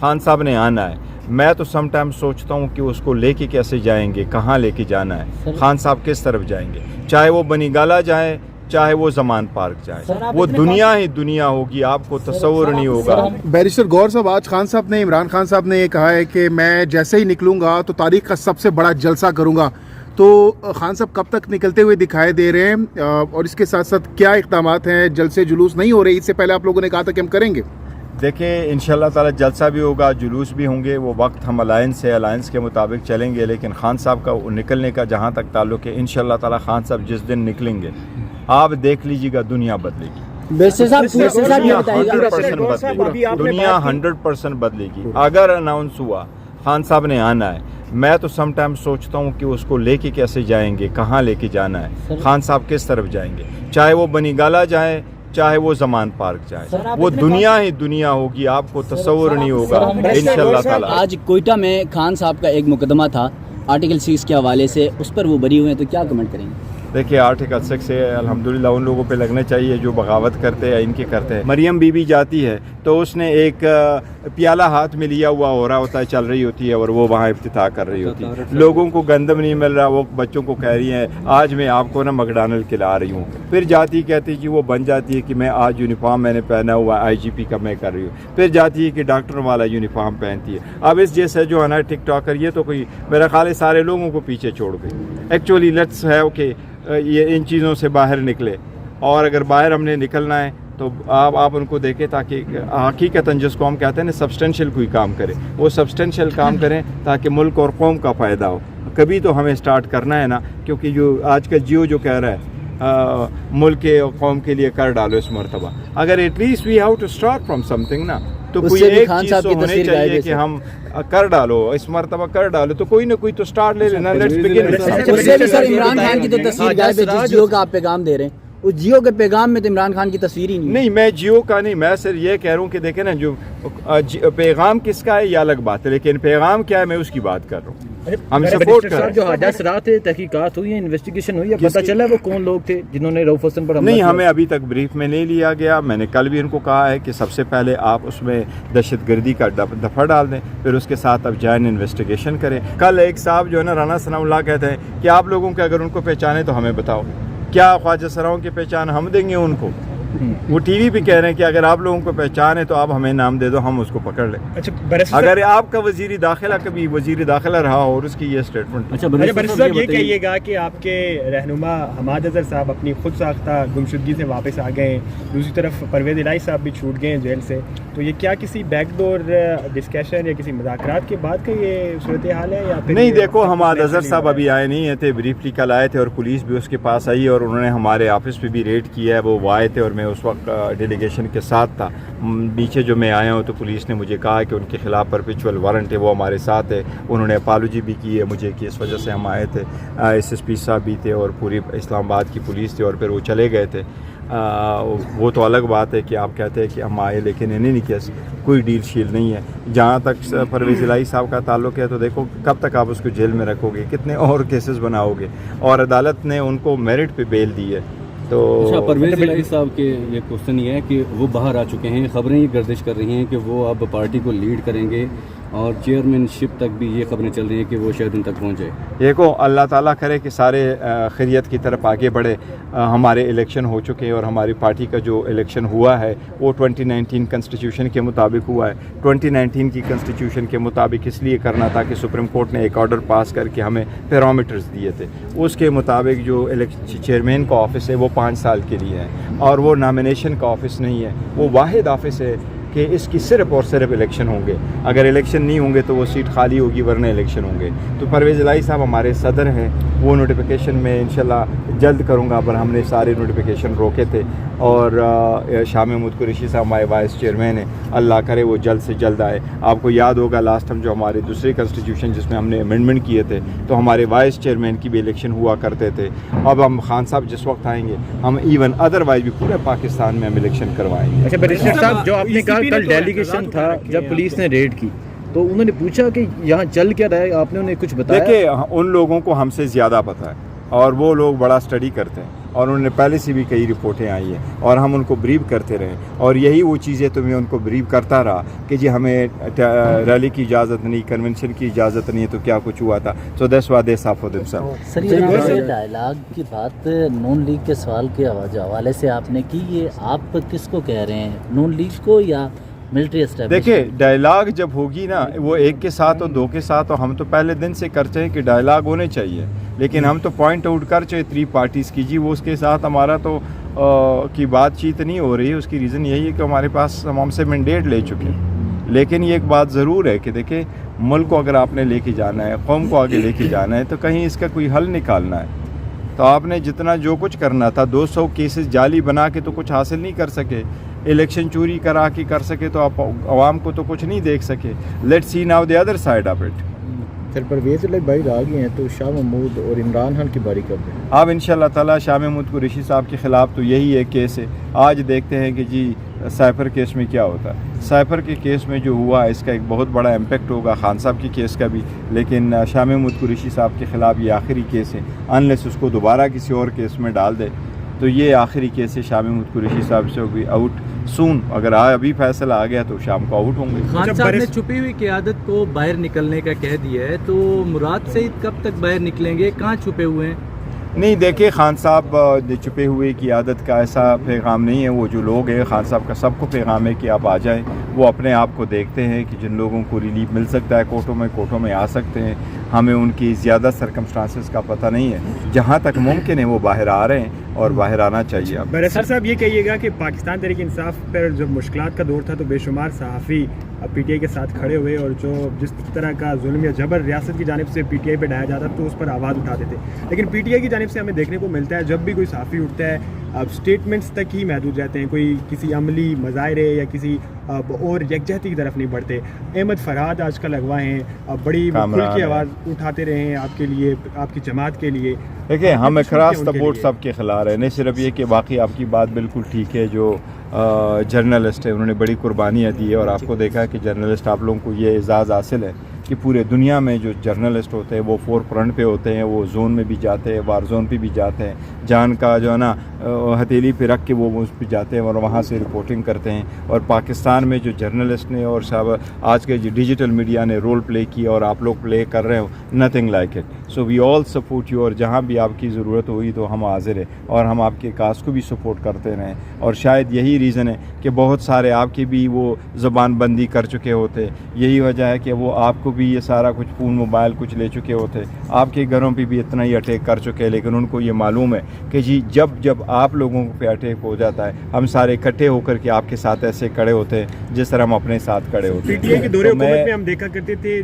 خان صاحب نے آنا ہے. میں تو سم ٹائم سوچتا ہوں کہ اس کو لے کے کیسے جائیں گے, کہاں لے کے جانا ہے, خان صاحب کس طرف جائیں گے, چاہے وہ بنی گالا جائیں چاہے وہ زمان پارک جائیں, وہ دنیا ہی دنیا ہوگی, آپ کو تصور نہیں ہوگا. بیرسٹر غور صاحب, آج خان صاحب نے, عمران خان صاحب نے یہ کہا ہے کہ میں جیسے ہی نکلوں گا تو تاریخ کا سب سے بڑا جلسہ کروں گا, تو خان صاحب کب تک نکلتے ہوئے دکھائی دے رہے ہیں, اور اس کے ساتھ ساتھ کیا اقدامات ہیں؟ جلسے جلوس نہیں ہو رہے, اس سے پہلے آپ لوگوں نے کہا تھا کہ ہم کریں گے. دیکھیں انشاءاللہ تعالی جلسہ بھی ہوگا, جلوس بھی ہوں گے, وہ وقت ہم الائنس کے مطابق چلیں گے, لیکن خان صاحب کا نکلنے کا جہاں تک تعلق ہے, انشاءاللہ تعالی خان صاحب جس دن نکلیں گے آپ دیکھ لیجیے گا دنیا بدلے گی, دنیا 100% بدلے گی. اگر اناؤنس ہوا خان صاحب نے آنا ہے, میں تو سم ٹائم سوچتا ہوں کہ اس کو لے کے کیسے جائیں گے, کہاں لے کے جانا ہے, خان صاحب کس طرف جائیں گے, چاہے وہ بنی گالا جائیں چاہے وہ زمان پارک جائیں, وہ دنیا ہی دنیا ہوگی, آپ کو تصور نہیں ہوگا انشاءاللہ تعالی. آج کوئٹہ میں خان صاحب کا ایک مقدمہ تھا آرٹیکل 6 کے حوالے سے, اس پر وہ بری ہوئے ہیں, تو کیا کمنٹ کریں گے؟ دیکھیے آرٹیکل 6 سے الحمدللہ ان لوگوں پہ لگنا چاہیے جو بغاوت کرتے ہیں, ان کے کرتے ہیں. مریم بی بی جاتی ہے تو اس نے ایک پیالہ ہاتھ میں لیا ہوا ہو رہا ہوتا ہے, چل رہی ہوتی ہے, اور وہ وہاں افتتاح کر رہی ہوتی ہے. لوگوں کو گندم نہیں مل رہا, وہ بچوں کو کہہ رہی ہیں آج میں آپ کو نا مکڈونلڈ کھلا رہی ہوں. پھر جاتی کہتی کہ وہ بن جاتی ہے کہ میں آج یونیفارم میں نے پہنا ہوا IGP کا میں کر رہی ہوں. پھر جاتی ہے کہ ڈاکٹر والا یونیفارم پہنتی ہے. اب اس جیسے جو ہے نا ٹک ٹاکر, یہ تو کوئی میرا خیال ہے سارے لوگوں کو پیچھے چھوڑ گئی. ایکچولی لیٹس ہیو کہ یہ ان چیزوں سے باہر نکلے, اور اگر باہر ہم نے نکلنا ہے تو آپ ان کو دیکھیں تاکہ حقیقتاً جس کو ہم کہتے ہیں نا سبسٹینشیل کوئی کام کرے, وہ سبسٹینشیل کام کریں تاکہ ملک اور قوم کا فائدہ ہو. کبھی تو ہمیں سٹارٹ کرنا ہے نا, کیونکہ جو آج کل جیو جو کہہ رہا ہے ملک اور قوم کے لیے کر ڈالو اس مرتبہ, اگر at least we have to start from something نا, تو کوئی ایک چیز تو ہونی چاہیے کہ ہم کر ڈالو, اس مرتبہ کر ڈالو, تو کوئی نہ کوئی تو سٹارٹ لے لینا. Let's begin. عمران خان کی تو تصویر غائب ہے جس جیو کا آپ پیغام دے رہے ہیں, اس جیو کے پیغام میں تو عمران خان کی تصویر ہی نہیں. میں جیو کا نہیں, میں صرف یہ کہہ رہا ہوں کہ دیکھیں نا جو پیغام کس کا ہے یہ الگ بات ہے, لیکن پیغام کیا ہے میں اس کی بات کر رہا ہوں. ہم سپورٹ کر رہے ہیں. جو حادث رات تحقیقات ہوئی ہیں, انویسٹیگیشن ہوئی ہے, پتہ چلا وہ کون لوگ تھے جنہوں نے رؤف حسن پر حملہ نہیں, کیا؟ ہمیں ابھی تک بریف میں نہیں لیا گیا. میں نے کل بھی ان کو کہا ہے کہ سب سے پہلے آپ اس میں دہشت گردی کا دفعہ ڈال دیں, پھر اس کے ساتھ اب جائن انویسٹیگیشن کریں. کل ایک صاحب جو ہے نا رانا ثناء اللہ کہتے ہیں کہ آپ لوگوں کے اگر ان کو پہچانے تو ہمیں بتاؤ. کیا خواجہ سراؤں کی پہچان ہم دیں گے ان کو؟ وہ ٹی وی پہ کہہ رہے ہیں کہ اگر آپ لوگوں کو پہچان ہے تو آپ ہمیں نام دے دو, ہم اس کو پکڑ لیں. اگر آپ کا وزیر داخلہ کبھی وزیر داخلہ رہا اور اس کی یہ اسٹیٹمنٹ. برسٹر صاحب یہ کہیے گا کہ آپ کے رہنما حماد اظہر صاحب اپنی خود ساختہ گمشدگی سے واپس آ گئے ہیں, دوسری طرف پرویز الہی صاحب بھی چھوٹ گئے ہیں جیل سے, تو یہ کیا کسی بیک ڈور ڈسکشن یا کسی مذاکرات کے بعد کا یہ صورتحال ہے یا نہیں؟ دیکھو حماد اظہر صاحب ابھی آئے نہیں تھے, بریفلی کل آئے تھے اور پولیس بھی اس کے پاس آئی اور انہوں نے ہمارے آفس پہ بھی ریڈ کیا ہے. وہ آئے تھے اور میں اس وقت ڈیلیگیشن کے ساتھ تھا. نیچے جو میں آیا ہوں تو پولیس نے مجھے کہا کہ ان کے خلاف پرپیچول وارنٹ ہے, وہ ہمارے ساتھ ہے. انہوں نے اپالوجی بھی کی ہے مجھے کہ اس وجہ سے ہم آئے تھے. SSP صاحب بھی تھے اور پوری اسلام آباد کی پولیس تھی, اور پھر وہ چلے گئے تھے. وہ تو الگ بات ہے کہ آپ کہتے ہیں کہ ہم آئے, لیکن انہیں نہیں کیا, کوئی ڈیل شیل نہیں ہے. جہاں تک پرویز الہی صاحب کا تعلق ہے تو دیکھو کب تک آپ اس کو جیل میں رکھو گے, کتنے اور کیسز بناؤ گے, اور عدالت نے ان کو میرٹ پہ بیل دی ہے. تو پرویز الہی صاحب کے یہ کوشچن یہ ہے کہ وہ باہر آ چکے ہیں, خبریں یہ گردش کر رہی ہیں کہ وہ اب پارٹی کو لیڈ کریں گے, اور چیئرمین شپ تک بھی یہ خبریں چل رہی ہیں کہ وہ شاید ان تک پہنچ جائے. دیکھو اللہ تعالیٰ کرے کہ سارے خیریت کی طرف آگے بڑھے. ہمارے الیکشن ہو چکے ہیں اور ہماری پارٹی کا جو الیکشن ہوا ہے وہ 2019 کنسٹیٹیوشن کے مطابق ہوا ہے. 2019 کی کنسٹیٹیوشن کے مطابق اس لیے کرنا تھا کہ سپریم کورٹ نے ایک آرڈر پاس کر کے ہمیں پیرامیٹرز دیے تھے. اس کے مطابق جو چیئرمین کا آفس ہے وہ 5 سال کے لیے ہے, اور وہ نامینیشن کا آفس نہیں ہے, وہ واحد آفس ہے کہ اس کی صرف اور صرف الیکشن ہوں گے. اگر الیکشن نہیں ہوں گے تو وہ سیٹ خالی ہوگی, ورنہ الیکشن ہوں گے. تو پرویز الہی صاحب ہمارے صدر ہیں, وہ نوٹیفیکیشن میں انشاءاللہ جلد کروں گا, پر ہم نے سارے نوٹیفیکیشن روکے تھے. اور شاہ محمود قریشی صاحب ہمارے وائس چیئرمین ہیں, اللہ کرے وہ جلد سے جلد آئے. آپ کو یاد ہوگا لاسٹ ٹائم جو ہمارے دوسرے کنسٹیٹیوشن جس میں ہم نے امینڈمنٹ کیے تھے تو ہمارے وائس چیئرمین کی بھی الیکشن ہوا کرتے تھے. اب ہم خان صاحب جس وقت آئیں گے ہم ایون ادروائز بھی پورے پاکستان میں ہم الیکشن کروائیں گے. اچھا برسٹر صاحب, جو آپ نے کہا کل ڈیلیگیشن تھا جب پولیس نے ریڈ کی تو انہوں نے پوچھا کہ یہاں چل کیا رہا ہے, آپ نے انہیں کچھ بتایا؟ دیکھیں ان لوگوں کو ہم سے زیادہ پتہ ہے اور وہ لوگ بڑا اسٹڈی کرتے ہیں, اور انہوں نے پہلے سے بھی کئی رپورٹیں آئی ہیں اور ہم ان کو بریف کرتے رہے اور یہی وہ چیزیں تو میں ان کو بریف کرتا رہا کہ جی ہمیں ریلی کی اجازت نہیں, کنونشن کی اجازت نہیں ہے, تو کیا کچھ ہوا تھا. So that's why they سافر دمسیلف. سر یہ ڈائلاگ کی بات نون لیگ کے سوال کے حوالے سے آپ نے کی, یہ آپ کس کو کہہ رہے ہیں, نون لیگ کو یا ملٹری اسٹیبلشمنٹ؟ دیکھیں ڈائلاگ جب ہوگی نا وہ ایک کے ساتھ اور دو کے ساتھ, اور ہم تو پہلے دن سے کرتے ہیں کہ ڈائلاگ ہونے چاہیے, لیکن ہم تو پوائنٹ آؤٹ کر چاہے 3 پارٹیز کی جی وہ اس کے ساتھ ہمارا تو کی بات چیت نہیں ہو رہی ہے. اس کی ریزن یہی ہے کہ ہمارے پاس ہم سے مینڈیٹ لے چکے ہیں. لیکن یہ ایک بات ضرور ہے کہ دیکھیں ملک کو اگر آپ نے لے کے جانا ہے, قوم کو آگے لے کے جانا ہے, تو کہیں اس کا کوئی حل نکالنا ہے. تو آپ نے جتنا جو کچھ کرنا تھا 200 کیسز جعلی بنا کے تو کچھ حاصل نہیں کر سکے, الیکشن چوری کرا کے کر سکے تو آپ عوام کو تو کچھ نہیں دیکھ سکے. Let's see now the other side of it. Sir Pervaiz Elahi باہر آ گئے ہیں تو شاہ محمود اور عمران خان کی باری کب ہے؟ اب انشاءاللہ تعالیٰ شاہ محمود قریشی صاحب کے خلاف تو یہی ایک کیس ہے. آج دیکھتے ہیں کہ جی سائفر کیس میں کیا ہوتا ہے. سائفر کے کیس میں جو ہوا اس کا ایک بہت بڑا امپیکٹ ہوگا, خان صاحب کی کیس کا بھی, لیکن شاہ محمود قریشی صاحب کے خلاف یہ آخری کیس ہے. انلیس اس کو دوبارہ کسی اور کیس میں ڈال دے تو یہ آخری کیس ہے. شاہ محمود قریشی صاحب سے بھی آؤٹ سون, اگر ابھی فیصلہ آ گیا تو شام کو آؤٹ ہوں گے. خان صاحب نے چھپی ہوئی قیادت کو باہر نکلنے کا کہہ دیا ہے, تو مراد سعید کب تک باہر نکلیں گے, کہاں چھپے ہوئے ہیں؟ نہیں دیکھیں خان صاحب چھپے ہوئے قیادت کا ایسا پیغام نہیں ہے. وہ جو لوگ ہیں خان صاحب کا سب کو پیغام ہے کہ آپ آ جائیں. وہ اپنے آپ کو دیکھتے ہیں کہ جن لوگوں کو ریلیف مل سکتا ہے کوٹوں میں آ سکتے ہیں. ہمیں ان کی زیادہ سرکمسٹانسز کا پتہ نہیں ہے. جہاں تک ممکن ہے وہ باہر آ رہے ہیں اور باہر آنا چاہیے. اب برسر صاحب یہ کہیے گا کہ پاکستان تحریک انصاف پر جب مشکلات کا دور تھا تو بے شمار صحافی پی ٹی آئی کے ساتھ کھڑے ہوئے, اور جو جس طرح کا ظلم یا جبر ریاست کی جانب سے پی ٹی آئی پہ ڈھایا جاتا تو اس پر آواز اٹھاتے تھے. لیکن پی ٹی آئی کی جانب سے ہمیں دیکھنے کو ملتا ہے جب بھی کوئی صحافی اٹھتا ہے اب اسٹیٹمنٹس تک ہی محدود رہتے ہیں, کوئی کسی عملی مظاہرے یا کسی اور یکجہتی کی طرف نہیں بڑھتے. احمد فرحاد آج کل اغوا ہیں, بڑی کھل کی آواز اٹھاتے رہے ہیں آپ کے لیے, آپ کی جماعت کے لیے. دیکھیں ہم اخراج سپورٹ سب کے خلاف ہیں, نہیں صرف یہ کہ باقی آپ کی بات بالکل ٹھیک ہے. جو جرنلسٹ ہے انہوں نے بڑی قربانیاں دی ہے, اور آپ کو دیکھا ہے کہ جرنلسٹ آپ لوگوں کو یہ اعزاز حاصل ہے کہ پورے دنیا میں جو جرنلسٹ ہوتے ہیں وہ فور فرنٹ پہ ہوتے ہیں, وہ زون میں بھی جاتے ہیں, وار زون پہ بھی جاتے ہیں, جان کا جو ہے نا ہتھیلی پہ رکھ کے وہ اس پہ جاتے ہیں اور وہاں سے رپورٹنگ کرتے ہیں. اور پاکستان میں جو جرنلسٹ نے اور صاحب آج کے جو ڈیجیٹل میڈیا نے رول پلے کیا اور آپ لوگ پلے کر رہے ہو, nothing like it. So we all support you, اور جہاں بھی آپ کی ضرورت ہوئی تو ہم حاضر ہیں, اور ہم آپ کے کاز کو بھی سپورٹ کرتے رہیں. اور شاید یہی ریزن ہے کہ بہت سارے آپ کی بھی وہ زبان بندی کر چکے ہوتے, یہی وجہ ہے کہ وہ آپ کو بھی یہ سارا کچھ فون موبائل کچھ لے چکے ہوتے, آپ کے گھروں پہ بھی اتنا ہی اٹیک کر چکے. لیکن ان کو یہ معلوم ہے کہ جی جب آپ لوگوں پہ اٹیک ہو جاتا ہے ہم سارے اکٹھے ہو کر کے آپ کے ساتھ ایسے کھڑے ہوتے ہیں جس طرح ہم اپنے ساتھ کھڑے ہوتے ہیں. پی ٹی آئی کے دورے حکومت میں ہم دیکھا کرتے تھے